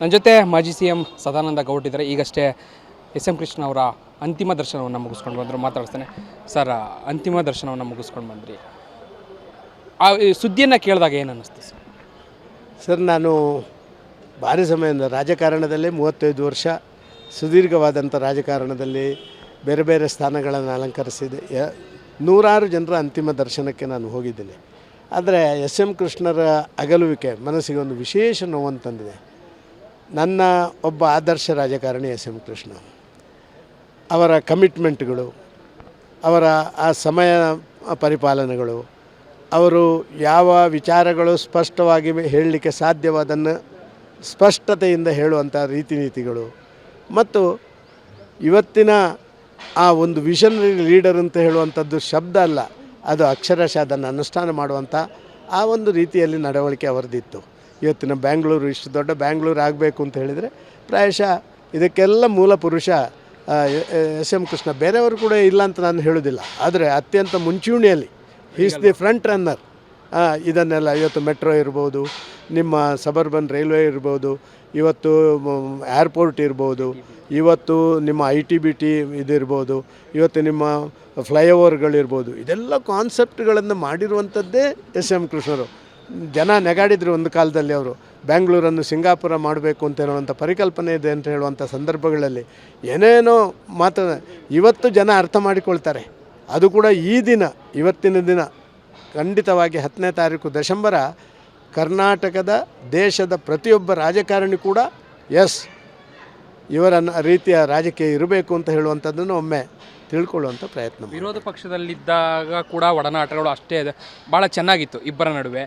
ನನ್ನ ಜೊತೆ ಮಾಜಿ ಸಿ ಎಂ ಸದಾನಂದ ಗೌಡ ಇದ್ದಾರೆ. ಈಗಷ್ಟೇ ಎಸ್ ಎಂ ಕೃಷ್ಣ ಅವರ ಅಂತಿಮ ದರ್ಶನವನ್ನು ಮುಗಿಸ್ಕೊಂಡು ಬಂದರು. ಮಾತಾಡ್ತಾನೆ. ಸರ್, ಅಂತಿಮ ದರ್ಶನವನ್ನು ಮುಗಿಸ್ಕೊಂಡು ಬಂದ್ರಿ, ಆ ಸುದ್ದಿಯನ್ನು ಕೇಳಿದಾಗ ಏನು ಅನ್ನಿಸ್ತು ಸರ್? ಸರ್, ನಾನು ಭಾರಿ ಸಮಯದಿಂದ ರಾಜಕಾರಣದಲ್ಲೇ 35 ವರ್ಷ ಸುದೀರ್ಘವಾದಂಥ ರಾಜಕಾರಣದಲ್ಲಿ ಬೇರೆ ಬೇರೆ ಸ್ಥಾನಗಳನ್ನು ಅಲಂಕರಿಸಿದೆ. ನೂರಾರು ಜನರ ಅಂತಿಮ ದರ್ಶನಕ್ಕೆ ನಾನು ಹೋಗಿದ್ದೇನೆ. ಆದರೆ ಎಸ್ ಎಂ ಕೃಷ್ಣರ ಅಗಲುವಿಕೆ ಮನಸ್ಸಿಗೆ ಒಂದು ವಿಶೇಷ ನೋವನ್ನು ತಂದಿದೆ. ನನ್ನ ಒಬ್ಬ ಆದರ್ಶ ರಾಜಕಾರಣಿ ಎಸ್ ಎಂ ಕೃಷ್ಣ. ಅವರ ಕಮಿಟ್ಮೆಂಟ್ಗಳು, ಅವರ ಆ ಸಮಯ ಪರಿಪಾಲನೆಗಳು, ಅವರು ಯಾವ ವಿಚಾರಗಳು ಸ್ಪಷ್ಟವಾಗಿ ಹೇಳಲಿಕ್ಕೆ ಸಾಧ್ಯವಾದನ್ನು ಸ್ಪಷ್ಟತೆಯಿಂದ ಹೇಳುವಂಥ ರೀತಿ ನೀತಿಗಳು ಮತ್ತು ಇವತ್ತಿನ ಆ ಒಂದು ವಿಷನರಿ ಲೀಡರ್ ಅಂತ ಹೇಳುವಂಥದ್ದು ಶಬ್ದ ಅಲ್ಲ, ಅದು ಅಕ್ಷರಶಃ ಅದನ್ನು ಅನುಷ್ಠಾನ ಮಾಡುವಂಥ ಆ ಒಂದು ರೀತಿಯಲ್ಲಿ ನಡವಳಿಕೆ ಅವರದಿತ್ತು. ಇವತ್ತಿನ ಬ್ಯಾಂಗ್ಳೂರು ಇಷ್ಟು ದೊಡ್ಡ ಬ್ಯಾಂಗ್ಳೂರು ಆಗಬೇಕು ಅಂತ ಹೇಳಿದರೆ ಪ್ರಾಯಶಃ ಇದಕ್ಕೆಲ್ಲ ಮೂಲ ಪುರುಷ ಎಸ್ ಎಂ ಕೃಷ್ಣ. ಬೇರೆಯವರು ಕೂಡ ಇಲ್ಲ ಅಂತ ನಾನು ಹೇಳೋದಿಲ್ಲ, ಆದರೆ ಅತ್ಯಂತ ಮುಂಚೂಣಿಯಲ್ಲಿ ಈಸ್ ದಿ ಫ್ರಂಟ್ ರನ್ನರ್. ಇದನ್ನೆಲ್ಲ ಇವತ್ತು ಮೆಟ್ರೋ ಇರ್ಬೋದು, ನಿಮ್ಮ ಸಬರ್ಬನ್ ರೈಲ್ವೆ ಇರ್ಬೋದು, ಇವತ್ತು ಏರ್ಪೋರ್ಟ್ ಇರ್ಬೋದು, ಇವತ್ತು ನಿಮ್ಮ ITBT ಇದಿರ್ಬೋದು, ಇವತ್ತು ನಿಮ್ಮ ಫ್ಲೈಓವರ್ಗಳಿರ್ಬೋದು, ಇದೆಲ್ಲ ಕಾನ್ಸೆಪ್ಟ್ಗಳನ್ನು ಮಾಡಿರುವಂಥದ್ದೇ ಎಸ್ ಎಂ ಕೃಷ್ಣರು. ಜನ ನೆಗಾಡಿದ್ರು ಒಂದು ಕಾಲದಲ್ಲಿ. ಅವರು ಬ್ಯಾಂಗ್ಳೂರನ್ನು ಸಿಂಗಾಪುರ ಮಾಡಬೇಕು ಅಂತ ಹೇಳುವಂಥ ಪರಿಕಲ್ಪನೆ ಇದೆ ಅಂತ ಹೇಳುವಂಥ ಸಂದರ್ಭಗಳಲ್ಲಿ ಏನೇನೋ ಇವತ್ತು ಜನ ಅರ್ಥ ಮಾಡಿಕೊಳ್ತಾರೆ. ಅದು ಕೂಡ ಈ ದಿನ, ಇವತ್ತಿನ ದಿನ ಖಂಡಿತವಾಗಿ 10ನೇ ತಾರೀಕು ಡಿಸೆಂಬರ ಕರ್ನಾಟಕದ ದೇಶದ ಪ್ರತಿಯೊಬ್ಬ ರಾಜಕಾರಣಿ ಕೂಡ ಇವರ ರೀತಿಯ ರಾಜಕೀಯ ಇರಬೇಕು ಅಂತ ಹೇಳುವಂಥದ್ದನ್ನು ಒಮ್ಮೆ ತಿಳ್ಕೊಳ್ಳುವಂಥ ಪ್ರಯತ್ನ. ವಿರೋಧ ಪಕ್ಷದಲ್ಲಿದ್ದಾಗ ಕೂಡ ಒಡನಾಟಗಳು ಅಷ್ಟೇ ಭಾಳ ಚೆನ್ನಾಗಿತ್ತು ಇಬ್ಬರ ನಡುವೆ.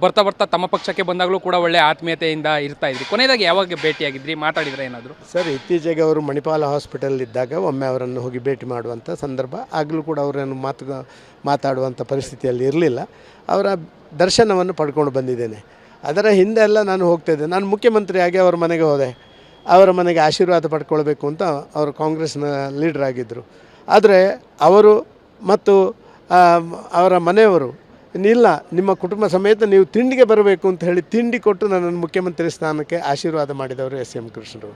ಬರ್ತಾ ಬರ್ತಾ ತಮ್ಮ ಪಕ್ಷಕ್ಕೆ ಬಂದಾಗಲೂ ಕೂಡ ಒಳ್ಳೆ ಆತ್ಮೀಯತೆಯಿಂದ ಇರ್ತಾಯಿದ್ರಿ. ಕೊನೆಯದಾಗಿ ಯಾವಾಗ ಭೇಟಿಯಾಗಿದ್ರಿ, ಮಾತಾಡಿದ್ರೆ ಏನಾದರೂ? ಸರ್, ಇತ್ತೀಚೆಗೆ ಅವರು ಮಣಿಪಾಲ ಹಾಸ್ಪಿಟಲ್ ಇದ್ದಾಗ ಒಮ್ಮೆ ಅವರನ್ನು ಹೋಗಿ ಭೇಟಿ ಮಾಡುವಂಥ ಸಂದರ್ಭ. ಆಗಲೂ ಕೂಡ ಅವರನ್ನು ಮಾತಾಡುವಂಥ ಪರಿಸ್ಥಿತಿಯಲ್ಲಿ ಇರಲಿಲ್ಲ. ಅವರ ದರ್ಶನವನ್ನು ಪಡ್ಕೊಂಡು ಬಂದಿದ್ದೇನೆ. ಅದರ ಹಿಂದೆ ಎಲ್ಲ ನಾನು ಹೋಗ್ತಾಯಿದ್ದೆ. ನಾನು ಮುಖ್ಯಮಂತ್ರಿಯಾಗಿ ಅವರ ಮನೆಗೆ ಹೋದೆ. ಅವರ ಮನೆಗೆ ಆಶೀರ್ವಾದ ಪಡ್ಕೊಳ್ಬೇಕು ಅಂತ ಅವರು ಕಾಂಗ್ರೆಸ್ನ ಲೀಡರ್ ಆಗಿದ್ದರು. ಆದರೆ ಅವರು ಮತ್ತು ಅವರ ಮನೆಯವರು ಇಲ್ಲ, ನಿಮ್ಮ ಕುಟುಂಬ ಸಮೇತ ನೀವು ತಿಂಡಿಗೆ ಬರಬೇಕು ಅಂತ ಹೇಳಿ ತಿಂಡಿ ಕೊಟ್ಟು ನನ್ನನ್ನು ಮುಖ್ಯಮಂತ್ರಿ ಸ್ಥಾನಕ್ಕೆ ಆಶೀರ್ವಾದ ಮಾಡಿದವರು ಎಸ್ ಎಂ ಕೃಷ್ಣರು.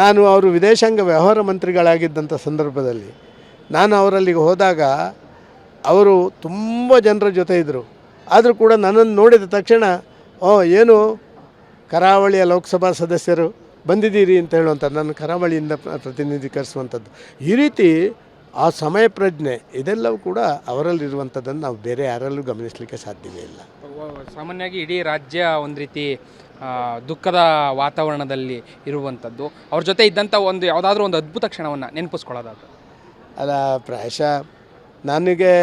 ನಾನು ಅವರು ವಿದೇಶಾಂಗ ವ್ಯವಹಾರ ಮಂತ್ರಿಗಳಾಗಿದ್ದಂಥ ಸಂದರ್ಭದಲ್ಲಿ ನಾನು ಅವರಲ್ಲಿಗೆ ಹೋದಾಗ ಅವರು ತುಂಬ ಜನರ ಜೊತೆ ಇದ್ದರು. ಆದರೂ ಕೂಡ ನನ್ನನ್ನು ನೋಡಿದ ತಕ್ಷಣ ಏನು ಕರಾವಳಿಯ ಲೋಕಸಭಾ ಸದಸ್ಯರು ಬಂದಿದ್ದೀರಿ ಅಂತ ಹೇಳುವಂಥದ್ದು, ನನ್ನ ಕರಾವಳಿಯಿಂದ ಪ್ರತಿನಿಧೀಕರಿಸುವಂಥದ್ದು, ಈ ರೀತಿ ಆ ಸಮಯ ಪ್ರಜ್ಞೆ ಇದೆಲ್ಲವೂ ಕೂಡ ಅವರಲ್ಲಿರುವಂಥದ್ದನ್ನು ನಾವು ಬೇರೆ ಯಾರಲ್ಲೂ ಗಮನಿಸಲಿಕ್ಕೆ ಸಾಧ್ಯವೇ ಇಲ್ಲ. ಸಾಮಾನ್ಯವಾಗಿ ಇಡೀ ರಾಜ್ಯ ಒಂದು ರೀತಿ ದುಃಖದ ವಾತಾವರಣದಲ್ಲಿ ಇರುವಂಥದ್ದು. ಅವ್ರ ಜೊತೆ ಇದ್ದಂಥ ಒಂದು ಯಾವುದಾದ್ರೂ ಒಂದು ಅದ್ಭುತ ಕ್ಷಣವನ್ನು ನೆನಪಿಸ್ಕೊಳ್ಳೋದಾದ್ರೆ? ಅಲ್ಲ, ಪ್ರಾಯಶಃ ನನಗೆ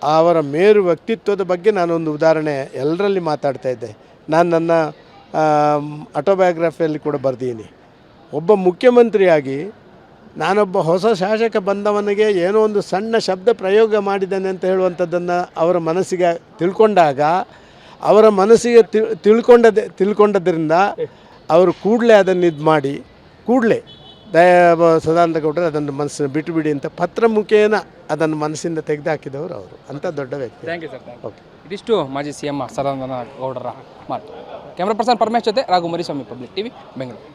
ಅವರ ಮೇರು ವ್ಯಕ್ತಿತ್ವದ ಬಗ್ಗೆ ನಾನೊಂದು ಉದಾಹರಣೆ ಎಲ್ಲರಲ್ಲಿ ಮಾತಾಡ್ತಾ ಇದ್ದೆ. ನಾನು ನನ್ನ ಆಟೋಬಯೋಗ್ರಫಿಯಲ್ಲಿ ಕೂಡ ಬರ್ದೀನಿ. ಒಬ್ಬ ಮುಖ್ಯಮಂತ್ರಿಯಾಗಿ ನಾನೊಬ್ಬ ಹೊಸ ಶಾಸಕ ಬಂದವನಿಗೆ ಏನೋ ಒಂದು ಸಣ್ಣ ಶಬ್ದ ಪ್ರಯೋಗ ಮಾಡಿದ್ದಾನೆ ಅಂತ ಹೇಳುವಂಥದ್ದನ್ನು ಅವರ ಮನಸ್ಸಿಗೆ ತಿಳ್ಕೊಂಡಾಗ, ಅವರ ಮನಸ್ಸಿಗೆ ತಿಳ್ಕೊಂಡದ್ರಿಂದ ಅವರು ಕೂಡಲೇ ಅದನ್ನು ಇದು ಮಾಡಿ ಕೂಡಲೇ ಸದಾನಂದ ಗೌಡರು ಅದನ್ನು ಮನಸ್ಸನ್ನು ಬಿಟ್ಟುಬಿಡಿ ಅಂತ ಪತ್ರ ಮುಖೇನ ಅದನ್ನು ಮನಸ್ಸಿಂದ ತೆಗೆದುಹಾಕಿದವರು ಅವರು. ಅಂಥ ದೊಡ್ಡ ವ್ಯಕ್ತಿ. Thank you sir. ಓಕೆ, ಇದಿಷ್ಟು ಮಾಜಿ ಸಿ ಎಂ ಸದಾನಂದ ಗೌಡರ ಮಾತು. ಕ್ಯಾಮ್ರಾ ಪರ್ಸನ್ ಪರಮೇಶ್ ಜೊತೆ ರಾಘು ಮರಿಸ್ವಾಮಿ, ಪಬ್ಲಿಕ್ TV, ಬೆಂಗಳೂರು.